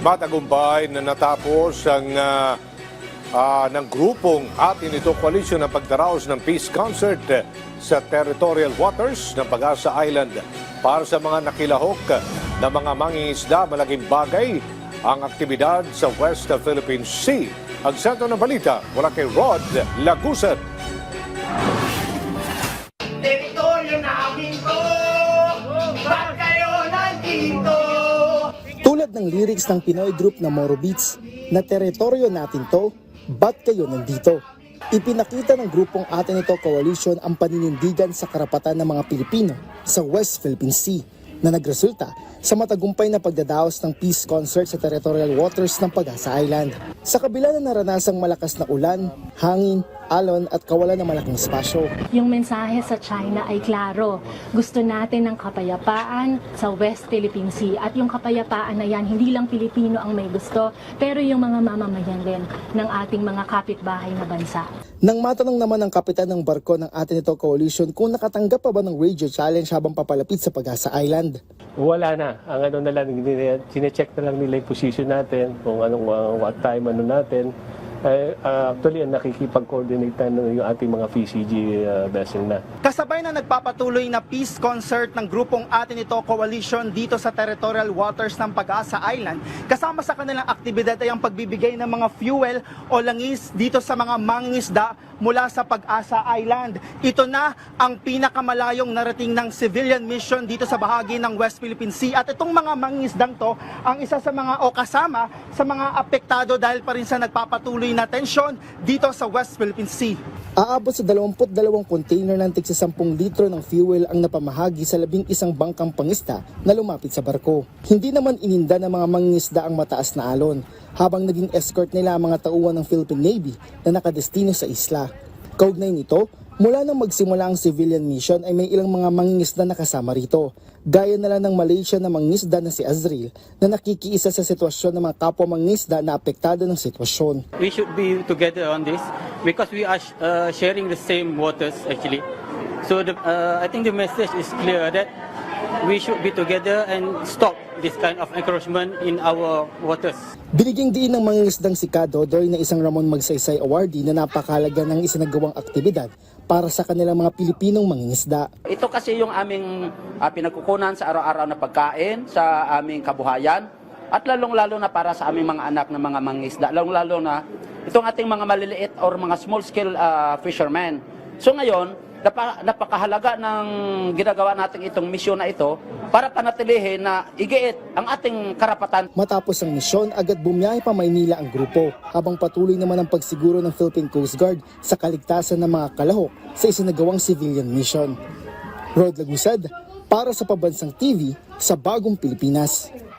Matagumpay na natapos ng grupong Atin Ito Coalition ng pagdaraos ng peace concert sa territorial waters ng Pag-asa Island. Para sa mga nakilahok na mga mangingisda, malaking bagay ang aktibidad sa West Philippine Sea. Ang sentro ng balita mula kay Rod Lagusan. Teritoryo namin to, ba't kayo nandito? Tulad ng lyrics ng Pinoy group na Moro Beats, na teritoryo natin to, ba't kayo nandito? Ipinakita ng grupong Atin Ito Coalition ang paninindigan sa karapatan ng mga Pilipino sa West Philippine Sea na nagresulta sa matagumpay na pagdadaos ng peace concert sa territorial waters ng Pag-asa Island. Sa kabila na naranasang malakas na ulan, hangin, alon at kawalan ng malaking espasyo. Yung mensahe sa China ay klaro. Gusto natin ng kapayapaan sa West Philippine Sea. At yung kapayapaan na yan, hindi lang Pilipino ang may gusto, pero yung mga mamamayan din ng ating mga kapitbahay na bansa. Nang matanong naman ng kapitan ng barko ng Atin Ito Coalition kung nakatanggap pa ba ng radio challenge habang papalapit sa Pag-asa Island. Wala na. Ang ano na lang, sinecheck na lang nila yung position natin, kung anong what time ano natin. Actually, nakikipag-coordinate na yung ating mga PCG vessel na. Kasabay na nagpapatuloy na peace concert ng grupong Atin Ito Coalition dito sa territorial waters ng Pag-asa Island, kasama sa kanilang aktibidad ay ang pagbibigay ng mga fuel o langis dito sa mga mangingisda mula sa Pag-asa Island. Ito na ang pinakamalayong narating ng civilian mission dito sa bahagi ng West Philippine Sea. At itong mga mangingisdang to ang isa sa mga o kasama sa mga apektado dahil pa rin sa nagpapatuloy na tensyon dito sa West Philippine Sea. Aabot sa 22 container ng tigsa 10 litro ng fuel ang napamahagi sa 11 bangkang pangisda na lumapit sa barko. Hindi naman ininda ng mga mangingisda ang mataas na alon, habang naging escort nila ang mga tauhan ng Philippine Navy na nakadestino sa isla. Kaugnay nito, mula nang magsimula ang civilian mission ay may ilang mga mangingisda na kasama rito. Gaya na lang ng Malaysia na mangingisda na si Azril na nakikiisa sa sitwasyon ng mga kapwa mangingisda na apektado ng sitwasyon. We should be together on this because we are sharing the same waters actually. So I think the message is clear that we should be together and stop this kind of encroachment in our waters. Binigyang diin ng mangingisdang si Kadodoy na isang Ramon Magsaysay awardee na napakahalaga ng isinagawang aktibidad para sa kanilang mga Pilipinong mangingisda. Ito kasi yung aming pinagkukunan sa araw-araw na pagkain, sa aming kabuhayan, at lalong-lalo na para sa aming mga anak na mga mangingisda, lalong-lalo na itong ating mga maliliit or mga small-scale fishermen. So ngayon, napakahalaga ng ginagawa natin itong misyon na ito para panatilihin na igiit ang ating karapatan. Matapos ang misyon, agad bumiyahe pa Maynila ang grupo habang patuloy naman ang pagsiguro ng Philippine Coast Guard sa kaligtasan ng mga kalahok sa isinagawang civilian mission. Rod Lagusad, para sa Pambansang TV sa Bagong Pilipinas.